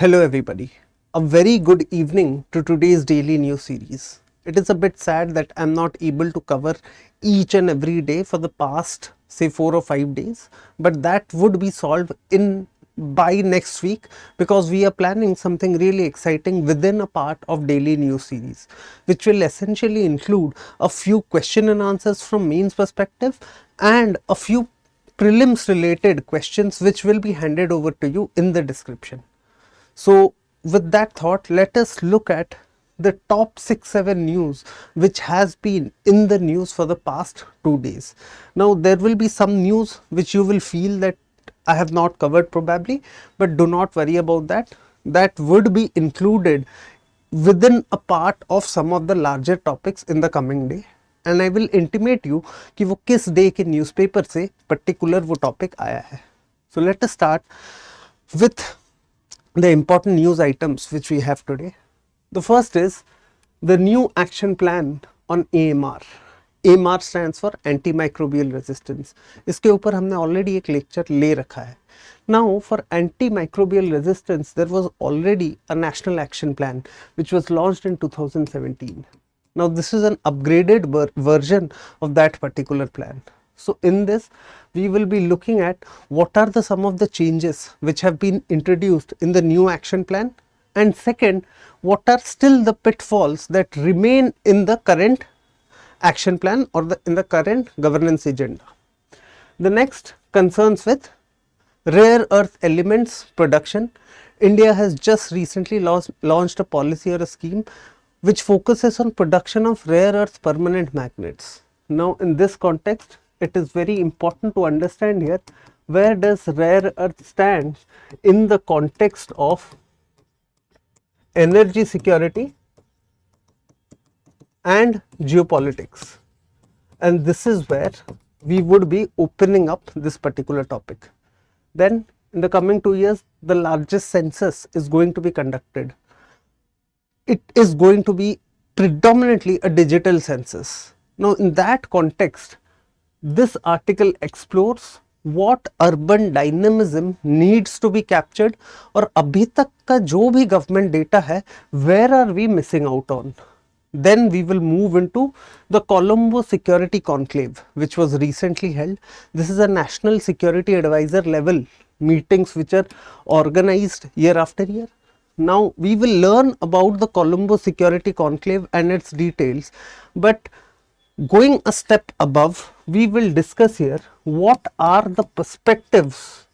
Hello, everybody. A very good evening to today's daily news series. It is a bit sad that I'm not able to cover each and every day for the past, say, 4 or 5 days, but that would be solved in by next week because we are planning something really exciting within a part of daily news series, which will essentially include a few question and answers from mains perspective and a few prelims related questions which will be handed over to you in the description. So, with that thought, let us look at the top 6-7 news which has been in the news for the past 2 days. Now, there will be some news which you will feel that I have not covered probably, but do not worry about that. That would be included within a part of some of the larger topics in the coming day. And I will intimate you कि वो किस day के newspaper से particular वो topic आया है. So let us start with the important news items which we have today. The first is the new action plan on AMR. AMR stands for antimicrobial resistance. इसके ऊपर हमने already एक lecture ले रखा है. Now for antimicrobial resistance there was already a national action plan which was launched in 2017. Now this is an upgraded version of that particular plan. So in this we will be looking at what are the some of the changes which have been introduced in the new action plan, and second, what are still the pitfalls that remain in the current action plan or in the current governance agenda. The next concerns with rare earth elements production. India has just recently launched a policy or a scheme which focuses on production of rare earth permanent magnets. Now in this context, it is very important to understand here where does rare earth stand in the context of energy security and geopolitics, and this is where we would be opening up this particular topic. Then in the coming 2 years the largest census is going to be conducted. It is going to be predominantly a digital census. Now in that context this article explores what urban dynamism needs to be captured और अभी तक का जो भी government data है where are we missing out on. Then we will move into the Colombo Security Conclave which was recently held. This is a national security advisor level meetings which are organized year after year. Now we will learn about the Colombo Security Conclave and its details, but going a step above, we will discuss here what are the perspectives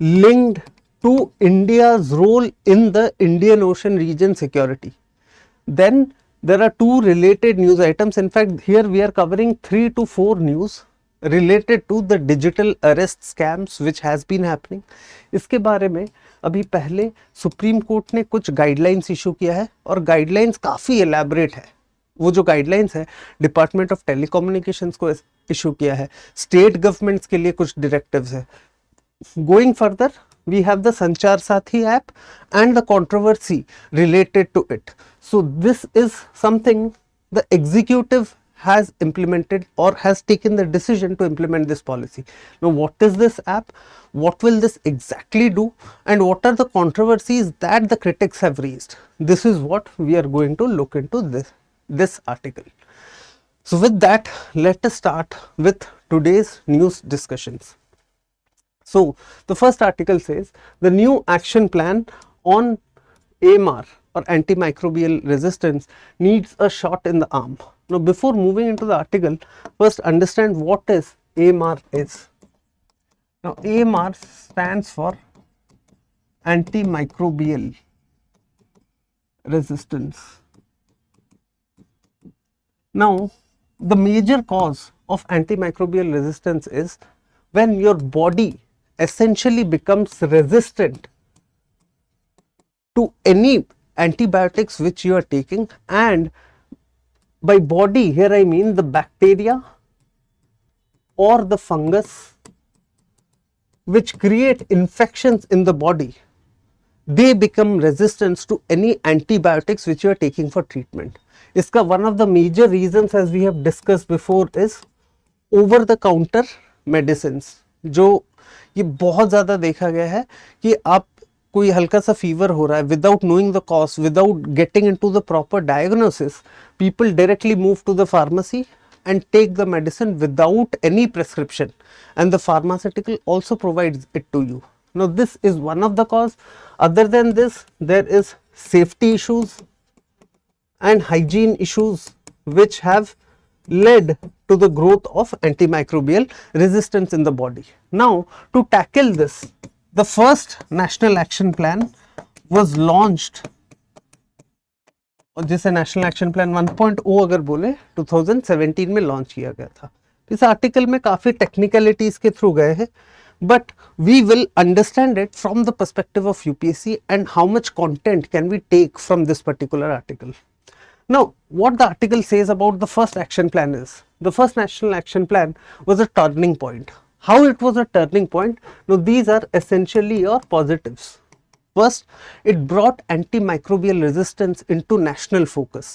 linked to India's role in the Indian Ocean region security. Then there are two related news items. In fact, here we are covering 3 to 4 news related to the digital arrest scams which has been happening. इसके बारे में अभी पहले supreme court ने कुछ guidelines issue किया है और गाइडलाइंस काफ़ी एलैबोरेट है. वो जो गाइडलाइंस है डिपार्टमेंट ऑफ टेलीकम्युनिकेशंस को इशू किया है, स्टेट गवर्नमेंट्स के लिए कुछ डायरेक्टिव्स है. Going further we have the Sanchar Sathi app and the controversy related to it. So this is something the executive has implemented or has taken the decision to implement this policy. Now what is this app? What will this exactly do? And what are the controversies that the critics have raised? This is what we are going to look into this article. So with that, let us start with today's news discussions. So the first article says the new action plan on AMR or antimicrobial resistance needs a shot in the arm. Now before moving into the article, first understand what is AMR is. Now AMR stands for antimicrobial resistance. Now the major cause of antimicrobial resistance is when your body essentially becomes resistant to any antibiotics which you are taking, and by body here I mean the bacteria or the fungus which create infections in the body, they become resistant to any antibiotics which you are taking for treatment. इसका one of the major reasons, as we have discussed before, is over the counter medicines. जो ये बहुत ज़्यादा देखा गया है कि आप कोई हल्का सा फीवर हो रहा है, without knowing the cause, without getting into the proper diagnosis, people directly move to the pharmacy and take the medicine without any prescription, and the pharmaceutical also provides it to you. Now this is one of the cause. Other than this, there is safety issues and hygiene issues which have led to the growth of antimicrobial resistance in the body. Now to tackle this, the first national action plan was launched, और जिसे national action plan 1.0 अगर बोले 2017 में launch किया गया था। इस article में काफ़ी टेक्निकलिटीज़ के थ्रू गए हैं, but we will understand it from the perspective of UPSC and how much content can we take from this particular article. Now, what the article says about the first action plan is, the first national action plan was a turning point. How it was a turning point? Now, these are essentially your positives. First, it brought antimicrobial resistance into national focus.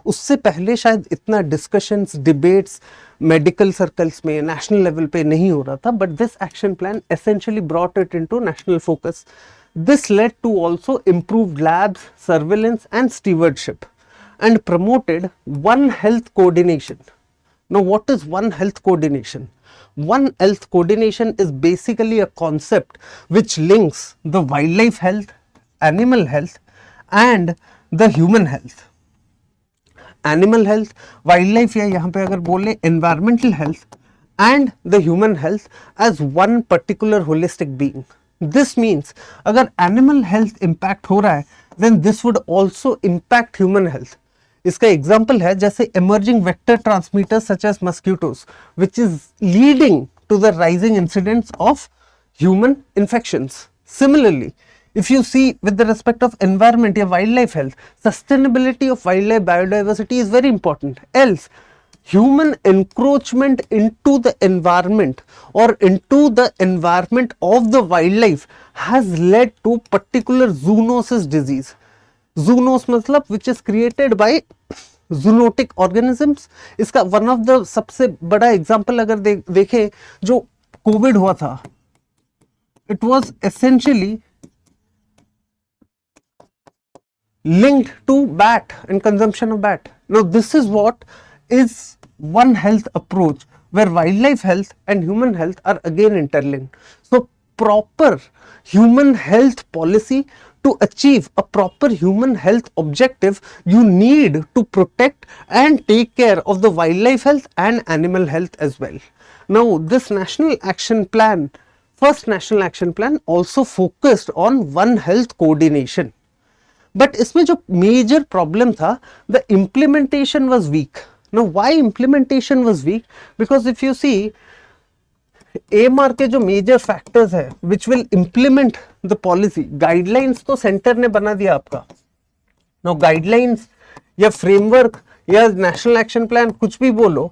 उससे पहले शायद इतना discussions, debates, medical circles में national level पे नहीं हो रहा था, but this action plan essentially brought it into national focus. This led to also improved labs, surveillance and stewardship, and promoted One Health coordination. Now, what is One Health coordination? One Health coordination is basically a concept which links the wildlife health, animal health and the human health. Animal health, wildlife या यहाँ पे अगर बोले environmental health and the human health as one particular holistic being. This means अगर animal health impact हो रहा है, then this would also impact human health. इसका एग्जाम्पल है जैसे emerging vector transmitters such as mosquitoes, which is leading to the rising incidence of human infections. Similarly, if you see with the respect of environment or wildlife health, sustainability of wildlife biodiversity is very important. Else, human encroachment into the environment or into the environment of the wildlife has led to particular zoonosis disease. Zoonos मतलब which is created by zoonotic organisms. इसका one of the सबसे बड़ा example अगर देखें जो Covid हुआ था, it was essentially linked to bat and consumption of bat. Now this is what is One Health approach, where wildlife health and human health are again interlinked. So proper human health policy, to achieve a proper human health objective, you need to protect and take care of the wildlife health and animal health as well. Now this national action plan, first national action plan also focused on One Health coordination. But इसमें जो major problem था, the implementation was weak. Now why implementation was weak? Because if you see AMR के जो major factors है which will implement the policy, guidelines तो centre ने बना दिया आपका. नो गाइडलाइंस या फ्रेमवर्क या नेशनल एक्शन प्लान कुछ भी बोलो,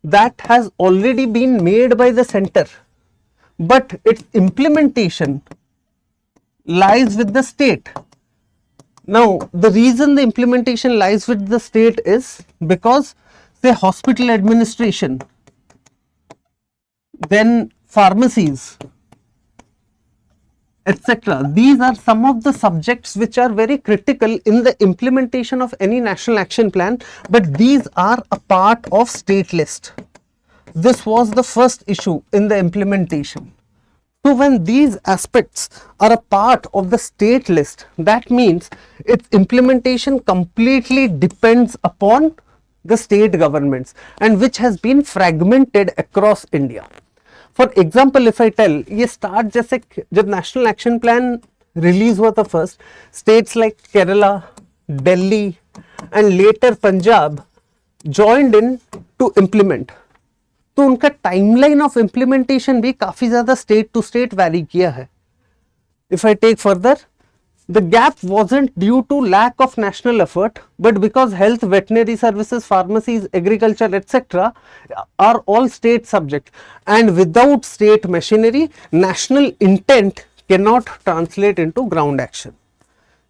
that has already been made by the centre, but its implementation lies with the state. Now the reason the implementation lies with the state is because say hospital administration, then pharmacies, etc. These are some of the subjects which are very critical in the implementation of any national action plan, but these are a part of state list. This was the first issue in the implementation. So when these aspects are a part of the state list, that means its implementation completely depends upon the state governments, and which has been fragmented across India. For example, if I tell, ये start जैसे जब national action plan release हुआ था first, states like Kerala, Delhi and later Punjab joined in to implement. तो उनका timeline of implementation भी काफी ज़्यादा state to state vary किया है. If I take further, the gap wasn't due to lack of national effort, but because health, veterinary services, pharmacies, agriculture, etc. are all state subject, and without state machinery, national intent cannot translate into ground action.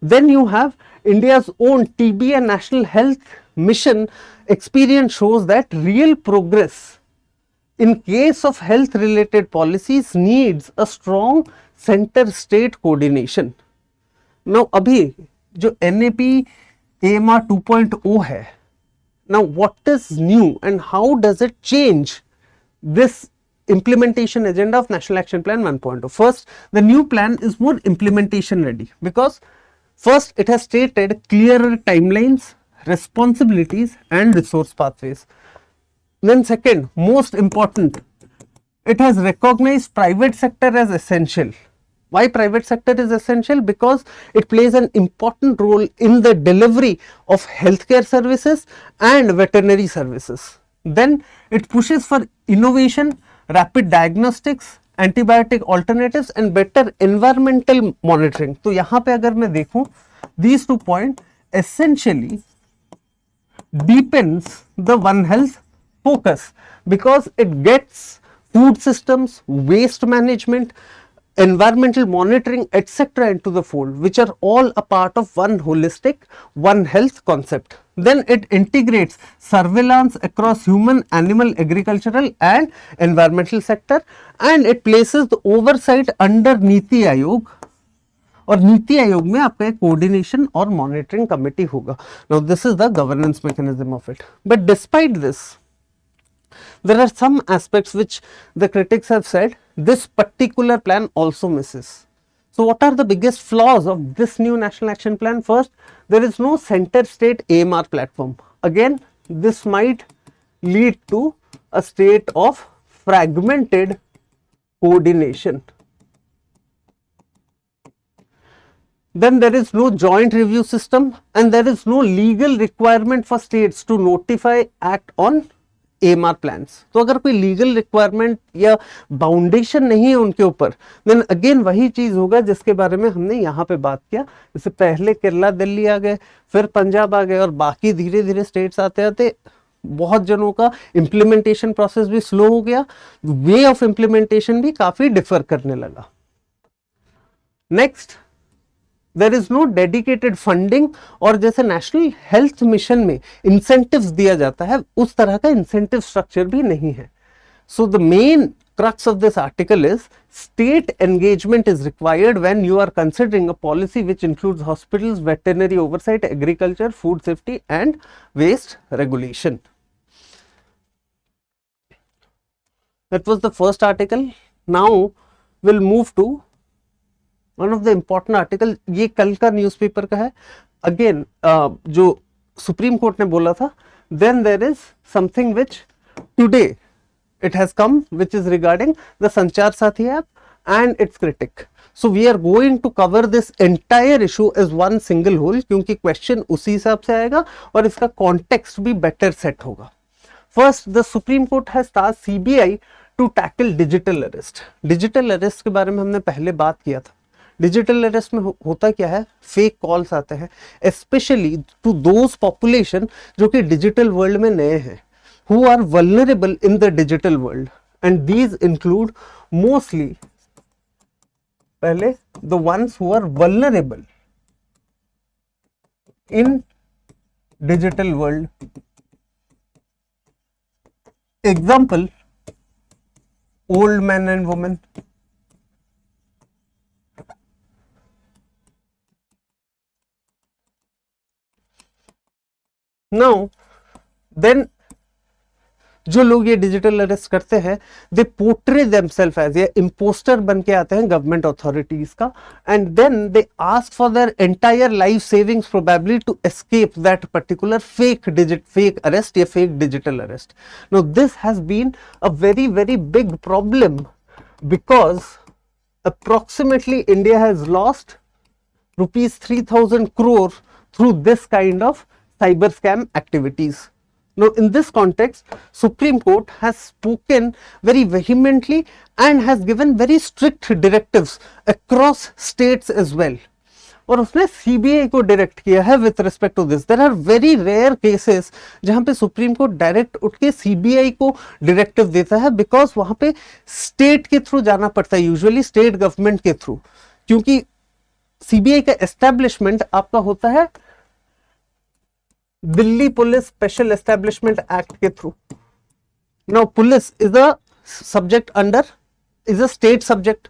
Then you have India's own TB and National Health Mission experience shows that real progress in case of health related policies needs a strong center state coordination. Now अभी जो NAP AMR 2.0 है, now what is new and how does it change this implementation agenda of National Action Plan 1.0? First, the new plan is more implementation ready because first it has stated clearer timelines, responsibilities and resource pathways. Then second, most important, it has recognized private sector as essential. Why private sector is essential? Because it plays an important role in the delivery of healthcare services and veterinary services. Then it pushes for innovation, rapid diagnostics, antibiotic alternatives and better environmental monitoring. तो यहाँ पे अगर मैं देखूं, these 2 points essentially deepens the One Health focus because it gets food systems, waste management, environmental monitoring, etc. into the fold, which are all a part of one holistic One Health concept. Then it integrates surveillance across human, animal, agricultural and environmental sector, and it places the oversight under Niti Aayog. और नीति आयोग में आपका एक coordination और monitoring committee होगा. Now this is the governance mechanism of it. But despite this, there are some aspects which the critics have said this particular plan also misses. So what are the biggest flaws of this new National Action Plan? First, there is no center state AMR platform. Again, this might lead to a state of fragmented coordination. Then there is no joint review system and there is no legal requirement for states to notify act on AMR plans. तो अगर कोई legal requirement या बाउंडेशन नहीं है उनके ऊपर, then again वही चीज होगा जिसके बारे में हमने यहाँ पे बात किया. जैसे पहले केरला, दिल्ली आ गए, फिर पंजाब आ गए और बाकी धीरे धीरे स्टेट्स आते आते बहुत जनों का इम्प्लीमेंटेशन प्रोसेस भी स्लो हो गया, वे ऑफ इम्प्लीमेंटेशन भी काफी डिफर करने लगा. Next, there is no dedicated funding, और जैसे नेशनल हेल्थ मिशन में इंसेंटिव्स दिया जाता है उस तरह का इंसेंटिव स्ट्रक्चर भी नहीं है. So the main crux of this article is state engagement is required when you are considering a policy which includes hospitals, veterinary oversight, agriculture, food safety and waste regulation. That was the first article. Now we'll move to one of the important article. ये कल का newspaper का है. Again जो supreme court ने बोला था, then there is something which today it has come, which is regarding the Sanchar Sathi app and its critic. So we are going to cover this entire issue as one single whole, क्योंकि question उसी हिसाब से आएगा और इसका context भी better set होगा. First, the Supreme Court has tasked CBI to tackle digital arrest. Digital arrest के बारे में हमने पहले बात किया था. डिजिटल अरेस्ट में होता क्या है, फेक कॉल्स आते हैं, स्पेशली टू दोज पॉपुलेशन जो कि डिजिटल वर्ल्ड में नए हैं, who are vulnerable in the digital world, and these include mostly पहले the ones who are vulnerable in digital world. Example, old men and women. Now then जो लोग ये digital arrest करते हैं, दे पोर्ट्रे देमसेल्फ एज, ये impostor बन के आते हैं गवर्नमेंट अथॉरिटीज का, and then they ask for their entire life savings probably to escape that particular fake arrest या fake digital arrest. Now this has been a very very big problem because approximately India has lost ₹3,000 crore through this kind of cyber scam activities. Now in this context, Supreme Court has spoken very vehemently and has given very strict directives across states as well. और उसने CBI को direct किया है with respect to this. There are very rare cases जहां पे supreme court direct उठ के CBI को डायरेक्टिव देता है, बिकॉज वहां पे स्टेट के थ्रू जाना पड़ता है, यूजुअली स्टेट गवर्नमेंट के थ्रू, क्योंकि CBI का एस्टेब्लिशमेंट आपका होता है Delhi police special establishment act के through. Now police is a subject under, is a state subject,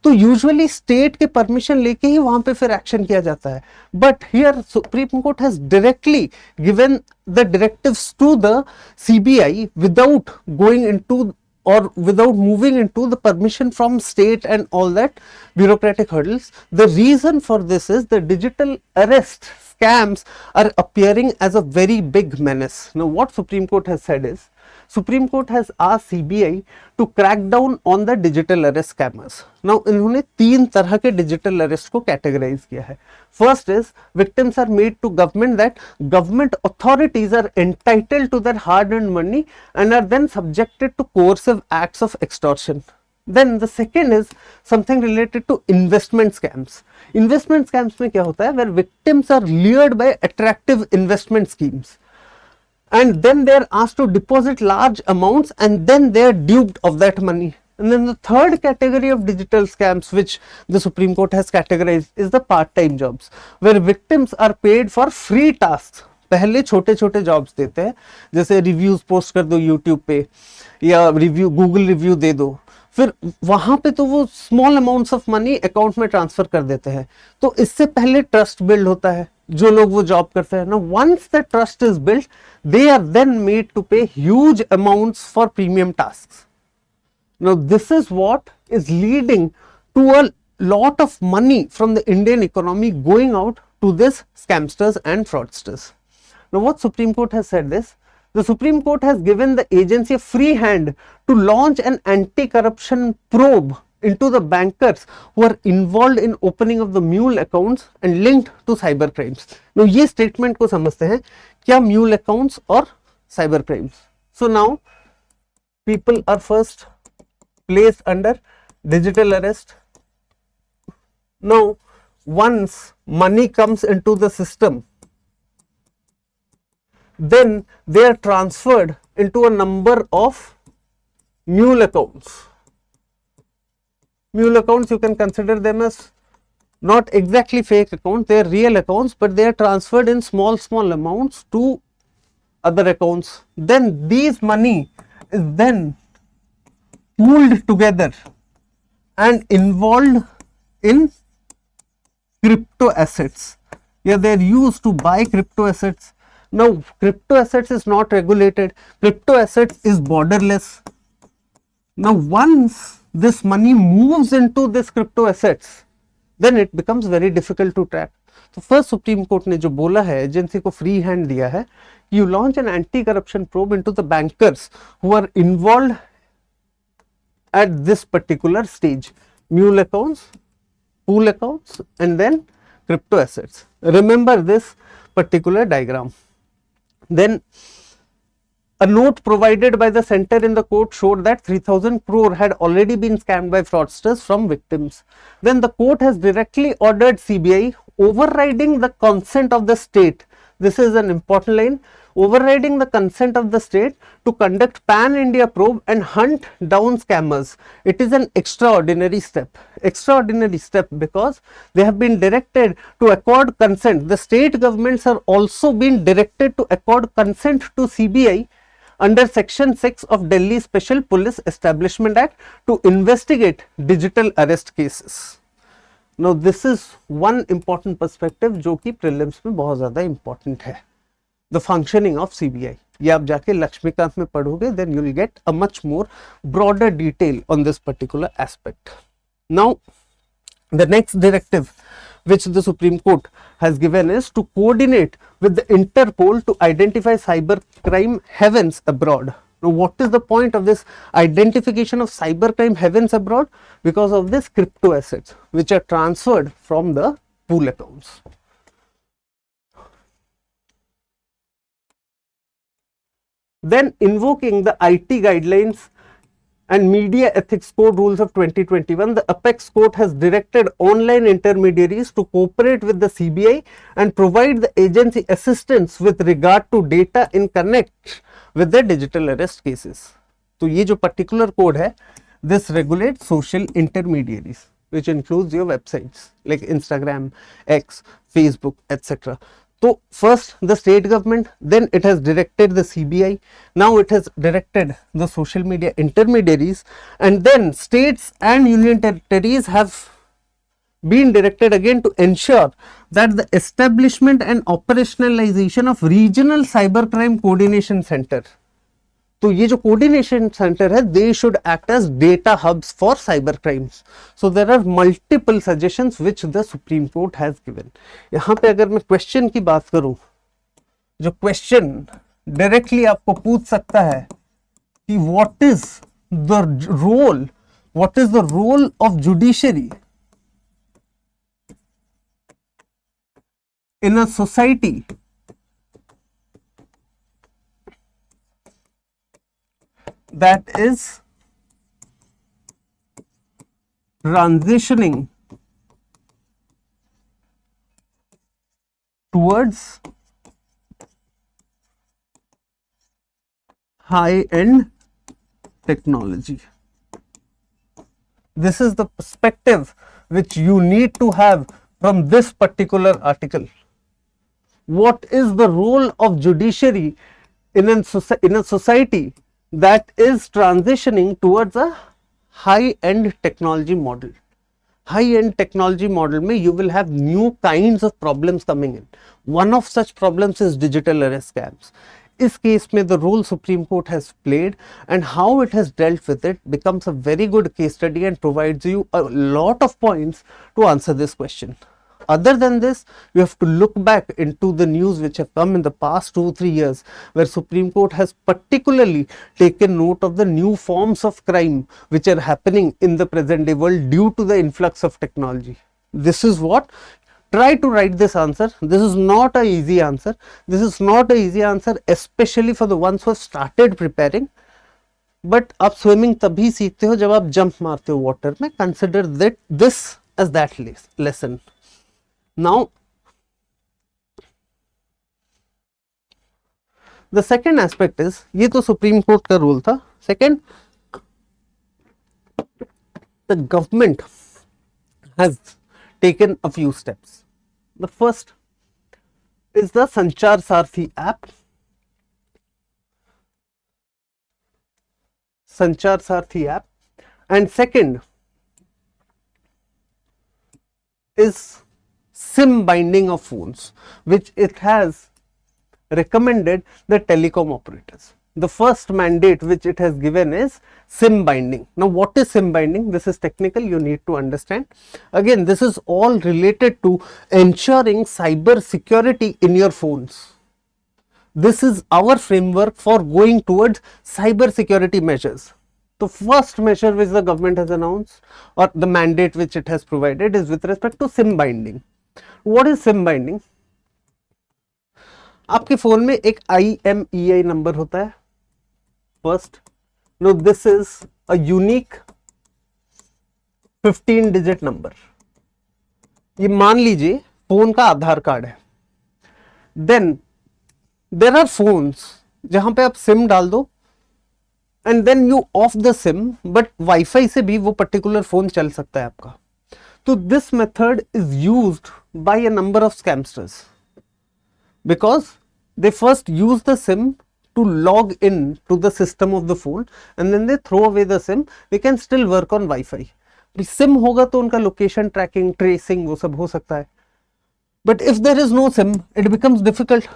तो यूजुअली स्टेट के परमिशन लेके ही वहां पे फिर एक्शन किया जाता है, but here Supreme court has directly given the directives to the CBI without going into or without moving into the permission from state and all that bureaucratic hurdles. The reason for this is the digital arrest scams are appearing as a very big menace. Now what Supreme Court has said is, Supreme Court has asked CBI to crack down on the digital arrest scammers. Now इन्होंने 3 तरह के digital arrest को categorize किया है. First is victims are made to government that government authorities are entitled to their hard-earned money and are then subjected to coercive acts of extortion. Then the second is something related to investment scams. Investment scams में क्या होता है, where victims are lured by attractive investment schemes. And then they are asked to deposit large amounts and then they are duped of that money. And then the third category of digital scams which the Supreme Court has categorized is the part-time jobs, where victims are paid for free tasks. पहले छोटे छोटे jobs देते हैं, जैसे reviews post कर दो YouTube पे या रिव्यू गूगल रिव्यू दे दो, फिर वहां पे तो वो small amounts of money account में ट्रांसफर कर देते हैं. तो इससे पहले ट्रस्ट बिल्ड होता है, जो लोग वो जॉब करते हैं ना, once the trust is build they are then made to pay huge amounts for premium tasks. Now this is what is leading to a lot of money from the Indian economy going out to these scamsters and fraudsters. Now what Supreme Court has said is, the Supreme Court has given the agency a free hand to launch an anti-corruption probe into the bankers who are involved in opening of the mule accounts and linked to cyber crimes. Now ये statement को समझते हैं, क्या mule accounts और cyber crimes. So now people are first placed under digital arrest. Now once money comes into the system, then they are transferred into a number of mule accounts. Mule accounts, you can consider them as not exactly fake accounts, they are real accounts, but they are transferred in small amounts to other accounts. Then these money is then pooled together and involved in crypto assets. Yeah, they are used to buy crypto assets. Now crypto assets is not regulated, crypto assets is borderless. Now once this money moves into this crypto assets, then it becomes very difficult to track. तो first supreme court ने जो बोला है, agency को free hand दिया है, you launch an anti corruption probe into the bankers who are involved at this particular stage: mule accounts, pool accounts, and then crypto assets. Remember this particular diagram. Then a note provided by the center in the court showed that 3,000 crore had already been scammed by fraudsters from victims. Then the court has directly ordered CBI overriding the consent of the state. This is an important line. Overriding the consent of the state to conduct pan-India probe and hunt down scammers. It is an extraordinary step. Extraordinary step because they have been directed to accord consent. The state governments are also being directed to accord consent to CBI under Section 6 of Delhi Special Police Establishment Act to investigate digital arrest cases. Now this is one important perspective जो कि prelims में बहुत ज़्यादा important है. The functioning of CBI. ये आप जाके लक्ष्मीकांत में पढ़ोगे, then you will get a much more broader detail on this particular aspect. Now the next directive which the Supreme Court has given is to coordinate with the Interpol to identify cyber crime havens abroad. Now what is the point of this identification of cyber crime havens abroad? Because of this crypto assets which are transferred from the pool accounts. Then invoking the IT guidelines and media ethics code rules of 2021, the apex court has directed online intermediaries to cooperate with the CBI and provide the agency assistance with regard to data in connect with the digital arrest cases. तो ये जो particular code है, this regulates social intermediaries, which includes your websites like Instagram, X, Facebook, etc. So first the state government, then it has directed the CBI, now it has directed the social media intermediaries, and then states and union territories have been directed again to ensure that the establishment and operationalization of regional cybercrime coordination center. तो ये जो coordination centre है, they should act as data hubs for cyber crimes. So there are multiple suggestions which the supreme court has given. यहाँ पे अगर मैं question की बात करूं, जो क्वेश्चन डायरेक्टली आपको पूछ सकता है कि what is the role of judiciary in a society that is transitioning towards high-end technology. This is the perspective which you need to have from this particular article. What is the role of judiciary in a society that is transitioning towards a high-end technology model? High-end technology model में you will have new kinds of problems coming in. One of such problems is digital arrest scams. इस case में the role Supreme Court has played and how it has dealt with it becomes a very good case study and provides you a lot of points to answer this question. Other than this, you have to look back into the news which have come in the past 2-3 years, where Supreme Court has particularly taken note of the new forms of crime which are happening in the present day world due to the influx of technology. This is what, try to write this answer. This is not an easy answer. This is not an easy answer, especially for the ones who have started preparing. But आप swimming तभी सीखते हो जब आप jump मारते हो water में. Consider that this as that lesson. Now, the second aspect is, ये तो सुप्रीम कोर्ट का रूल था. Second, the government has taken a few steps. The first is the Sanchar Saarthi app. Sanchar Saarthi app. And second is SIM binding of phones, which it has recommended the telecom operators. The first mandate which it has given is SIM binding. Now, what is SIM binding? This is technical, you need to understand. Again, this is all related to ensuring cyber security in your phones. This is our framework for going towards cyber security measures. The first measure which the government has announced, or the mandate which it has provided, is with respect to SIM binding. What is SIM binding? आपके phone में एक IMEI number होता है. First, now this is a unique 15-digit number. ये मान लीजिए phone का आधार card है. Then there are phones जहां पे आप सिम डाल दो and then you off the SIM, but wifi से भी वो पर्टिकुलर फोन चल सकता है आपका. So this method is used by a number of scamsters because they first use the SIM to log in to the system of the phone and then they throw away the SIM. They can still work on Wi-Fi. SIM होगा तो उनका location tracking, tracing वो सब हो सकता है. But if there is no SIM, it becomes difficult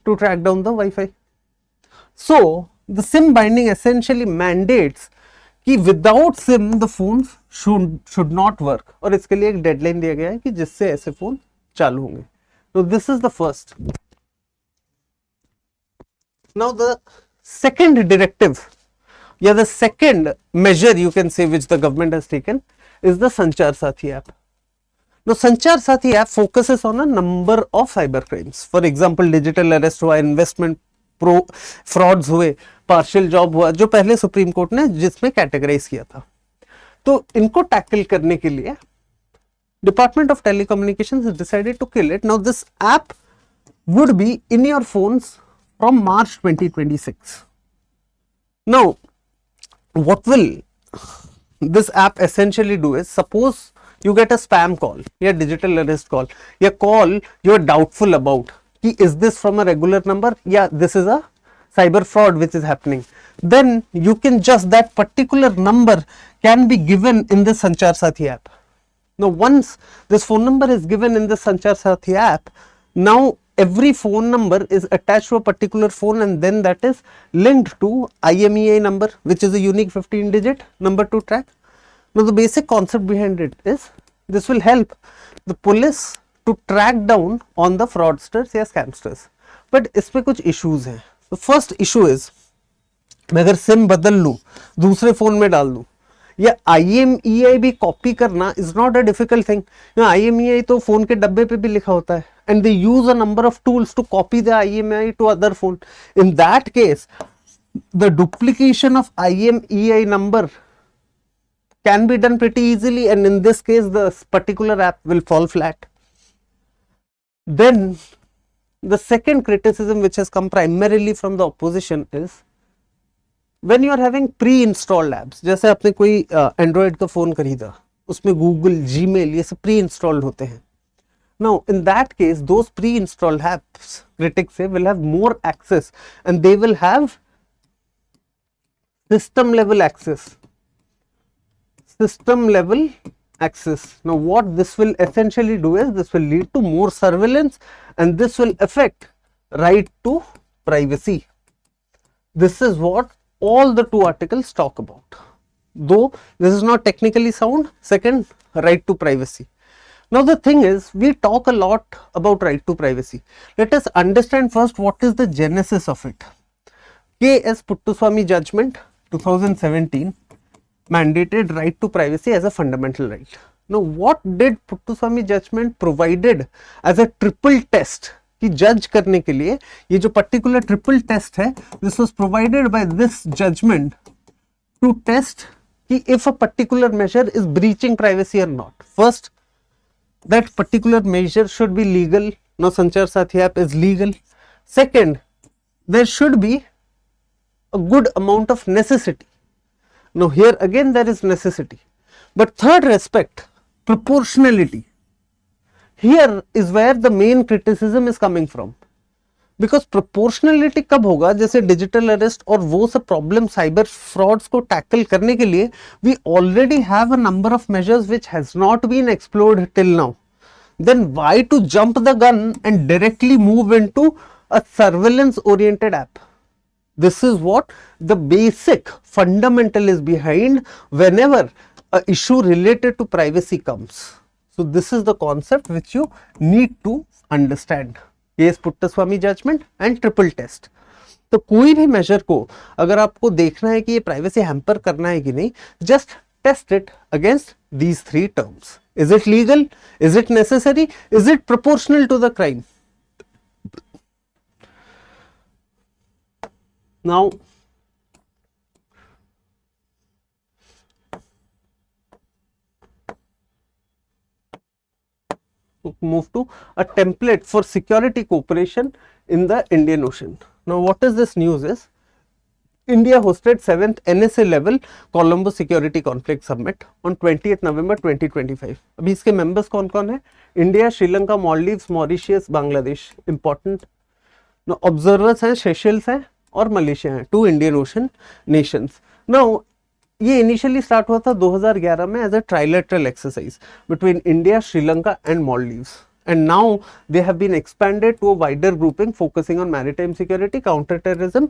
to track down the Wi-Fi. So the SIM binding essentially mandates कि without SIM the phone should not work, और इसके लिए एक डेडलाइन दिया गया है कि जिससे ऐसे फोन चालू होंगे. तो this is the first. Now the second directive या the second major you can say which the government has taken is the Sanchar Saathi app. Now, Sanchar Sathi app focuses on a number of cyber crimes. For example, digital arrest हुआ, investment frauds हुए, partial job हुआ, जो पहले supreme court ने जिसमें categorise किया था. तो इनको टैकल करने के लिए department of telecommunications has decided to kill it. Now this app would be in your phones from March 2026. Now what will this app essentially do is, suppose you get a spam call या digital arrest call या call you are doubtful about कि is this from a regular number? Yeah, this is a cyber fraud which is happening. Then you can just, that particular number can be given in the Sanchar Sathi app. Now once this phone number is given in the Sanchar Sathi app, now every phone number is attached to a particular phone, and then that is linked to IMEI number, which is a unique 15 digit number to track. Now the basic concept behind it is this will help the police to track down on the fraudsters या scamsters. But इसमें कुछ issues हैं. The first issue is, मैं अगर SIM बदल लूँ, दूसरे phone में डाल दूँ, या IMEI भी कॉपी करना is not a difficult thing. IMEI तो फोन के डब्बे पे भी लिखा होता है, and they use a number of tools to copy the IMEI to other phone. In that case the duplication of IMEI number can be done pretty easily, and in this case the particular app will fall flat. Then the second criticism which has come primarily from the opposition is when you are having pre-installed apps, जैसे आपने कोई Android का phone खरीदा, उसमें Google, Gmail ये सब pre-installed होते हैं. Now in that case those pre-installed apps, critics say, will have more access, and they will have system level access. Now what this will essentially do is, this will lead to more surveillance, and this will affect right to privacy. This is what all the two articles talk about, though this is not technically sound. Second, right to privacy. Now the thing is, we talk a lot about right to privacy. Let us understand first what is the genesis of it. K.S. Puttaswamy judgment 2017 mandated right to privacy as a fundamental right. Now what did Puttaswamy judgment provided as a triple test कि जज करने के लिए, ये जो particular triple test है, this was provided by this judgement to test कि if a particular measure is breaching privacy और not. First, that particular measure should be legal. No Sanchar Saathi app is legal. Second, there should be a good amount of necessity. Now here again there is necessity. But third aspect, proportionality. Here is where the main criticism is coming from. Because proportionality कब होगा, जैसे digital arrest और वो सब problem cyber frauds को tackle करने के लिए we already have a number of measures which has not been explored till now. Then why to jump the gun and directly move into a surveillance oriented app? This is what the basic fundamental is behind whenever a issue related to privacy comes. So this is the concept which you need to understand. K.S. Puttaswamy judgment and triple test. तो कोई भी major को अगर आपको देखना है कि ये प्राइवेसी हैम्पर करना है कि नहीं, just test it against these three terms. Is it legal? Is it necessary? Is it proportional to the crime? Now move to a template for security cooperation in the Indian Ocean. Now what is this news is, India hosted 7th NSA level Colombo Security Conflict Summit on 20th November 2025. अभी इसके members कौन कौन है? India, Sri Lanka, Maldives, Mauritius, Bangladesh. Important. Now observers हैं, Seychelles हैं और Malaysia हैं, 2 Indian Ocean nations. Now ये इनिशियली स्टार्ट हुआ था 2011 में as a trilateral exercise between India, Sri Lanka and Maldives, and now they have been expanded to a wider grouping focusing on maritime security, counter terrorism,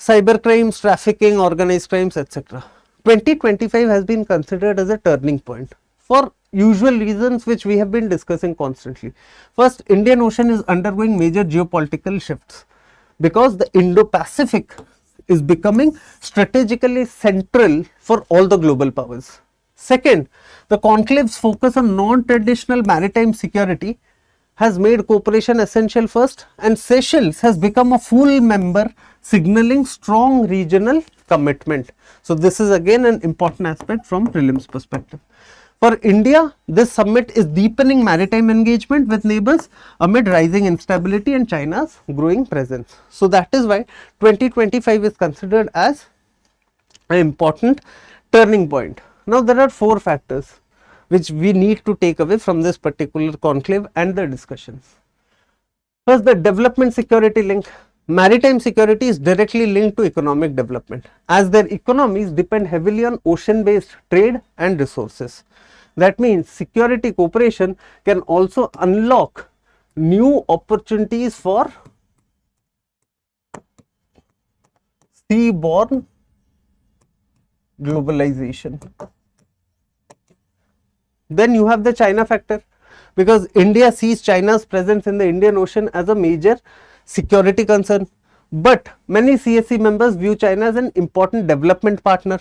cyber crimes, trafficking, organized crimes, etc. 2025 has been considered as a turning point for usual reasons which we have been discussing constantly. First, Indian Ocean is undergoing major geopolitical shifts because the Indo-Pacific is becoming strategically central for all the global powers. Second, the conclave's focus on non-traditional maritime security has made cooperation essential first, and Seychelles has become a full member, signaling strong regional commitment. So this is again an important aspect from prelims perspective. For India, this summit is deepening maritime engagement with neighbors amid rising instability and China's growing presence. So that is why 2025 is considered as an important turning point. Now there are 4 factors which we need to take away from this particular conclave and the discussions. First, the development security link. Maritime security is directly linked to economic development as their economies depend heavily on ocean based trade and resources. That means security cooperation can also unlock new opportunities for seaborne globalization. Then you have the China factor, because India sees China's presence in the Indian Ocean as a major security concern, but many CSC members view China as an important development partner.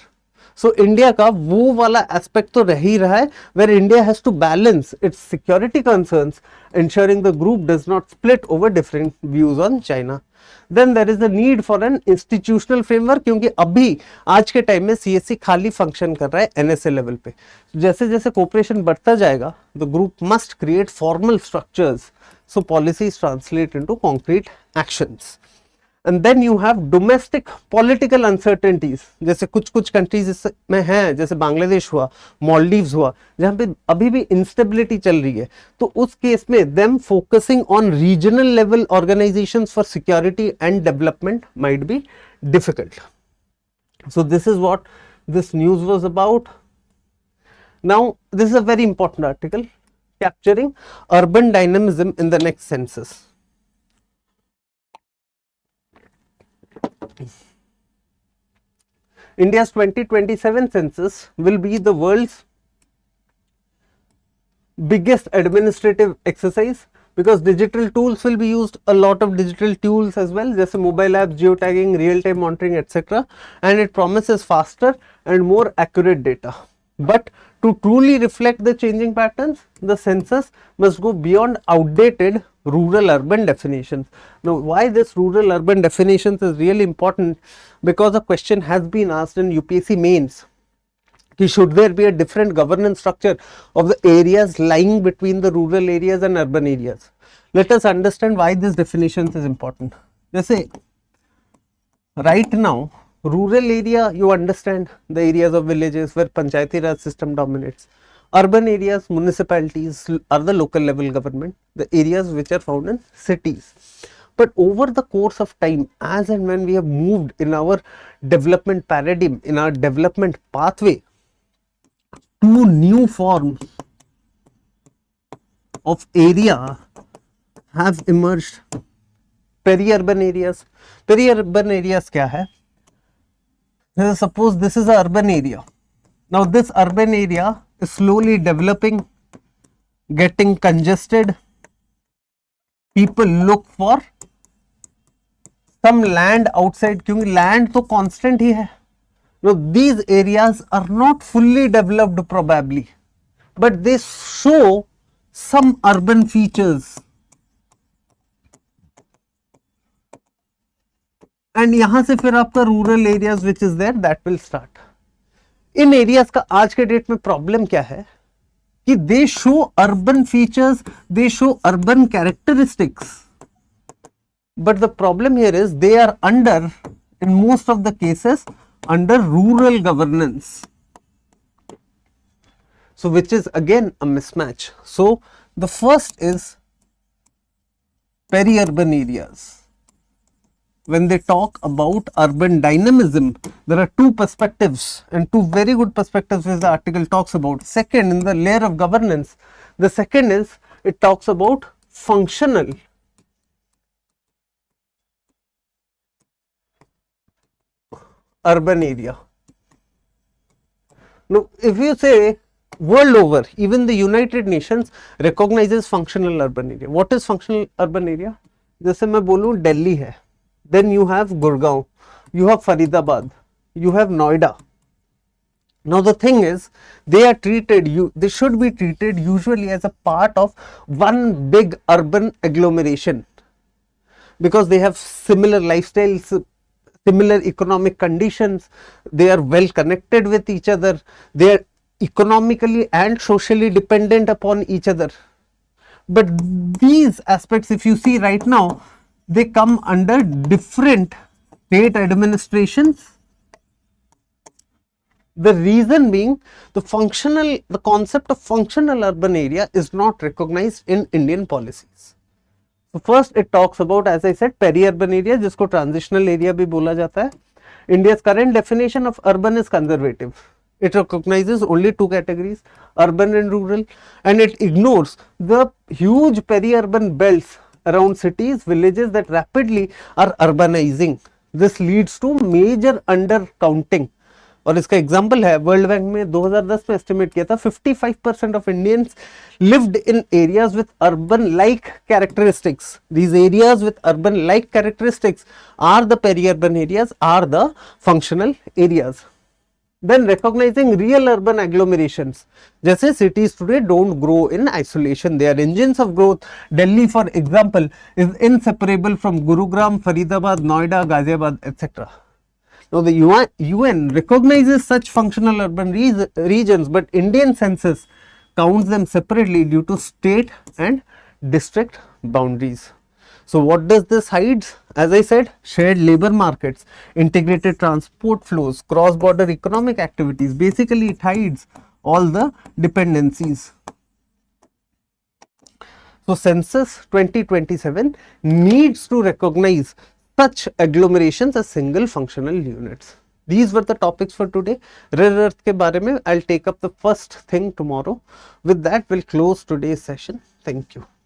So India का वो वाला aspect तो रह ही रहा है, where India has to balance its security concerns, ensuring the group does not split over different views on China. Then there is a need for an institutional framework, क्योंकि अभी आज के टाइम में CSC खाली फंक्शन कर रहा है NSA level पे. जैसे जैसे कोऑपरेशन बढ़ता जाएगा, the group must create formal structures so policies translate into concrete actions. And then you have domestic political uncertainties, जैसे कुछ कुछ कंट्रीज इसमें हैं, जैसे बांग्लादेश हुआ, मालदीव्स हुआ, जहाँ पे अभी भी इंस्टेबिलिटी चल रही है. तो उस केस में them focusing on regional level organizations for security and development might be difficult. So this is what this news was about. Now this is a very important article, capturing urban dynamism in the next census. India's 2027 census will be the world's biggest administrative exercise, because digital tools will be used, a lot of digital tools as well, जैसे mobile apps, geotagging, real-time monitoring, etc. And it promises faster and more accurate data. But to truly reflect the changing patterns, the census must go beyond outdated rural-urban definitions. Now, why this rural-urban definitions is really important, because a question has been asked in UPSC mains. Should there be a different governance structure of the areas lying between the rural areas and urban areas? Let us understand why this definition is important. Jैसे right now, rural area, you understand the areas of villages where Panchayati Raj system dominates. Urban areas, municipalities are the local level government, the areas which are found in cities. But over the course of time, as and when we have moved in our development paradigm, in our development pathway, two new forms of area have emerged. Peri-urban areas. Peri-urban areas क्या है? Suppose this is an urban area. Now this urban area is slowly developing, getting congested. People look for some land outside, क्योंकि land तो constant ही है. Now these areas are not fully developed probably, but they show some urban features. And यहाँ से फिर आपका rural areas which is there, that will start. In areas का आज के डेट में प्रॉब्लम क्या है कि they show urban features, they show urban characteristics, but the problem here is they are under, in most of the cases, under rural governance. So which is again a mismatch. So the first is peri-urban areas. When they talk about urban dynamism, there are two perspectives, and two very good perspectives which the article talks about. Second, in the layer of governance, the second is it talks about functional urban area. Now, if you say world over, even the United Nations recognizes functional urban area. What is functional urban area? जैसे मैं बोलूँ दिल्ली है, then you have Gurgaon, you have Faridabad, you have Noida. Now the thing is, they are treated, they should be treated usually as a part of one big urban agglomeration, because they have similar lifestyles, similar economic conditions, they are well connected with each other, they are economically and socially dependent upon each other. But these aspects, if you see right now, they come under different state administrations. The reason being the concept of functional urban area is not recognized in Indian policies. So first it talks about, as I said, peri-urban area, जिसको transitional area भी बोला जाता है. India's current definition of urban is conservative. It recognizes only two categories, urban and rural, and it ignores the huge peri-urban belts around cities, villages that rapidly are urbanizing. This leads to major undercounting. और इसका example है, world bank में 2010 में estimate किया था 55% of Indians lived in areas with urban like characteristics. These areas with urban like characteristics are the peri urban areas, are the functional areas. Then recognizing real urban agglomerations, जैसे cities today don't grow in isolation, they are engines of growth. Delhi, for example, is inseparable from Gurugram, Faridabad, Noida, Ghaziabad, etc. Now the UN recognizes such functional urban regions, but Indian census counts them separately due to state and district boundaries. So what does this hides? As I said, shared labor markets, integrated transport flows, cross-border economic activities. Basically, it hides all the dependencies. So census 2027 needs to recognize such agglomerations as single functional units. These were the topics for today. Rare earth ke bare mein I'll take up the first thing tomorrow. With that, we'll close today's session. Thank you.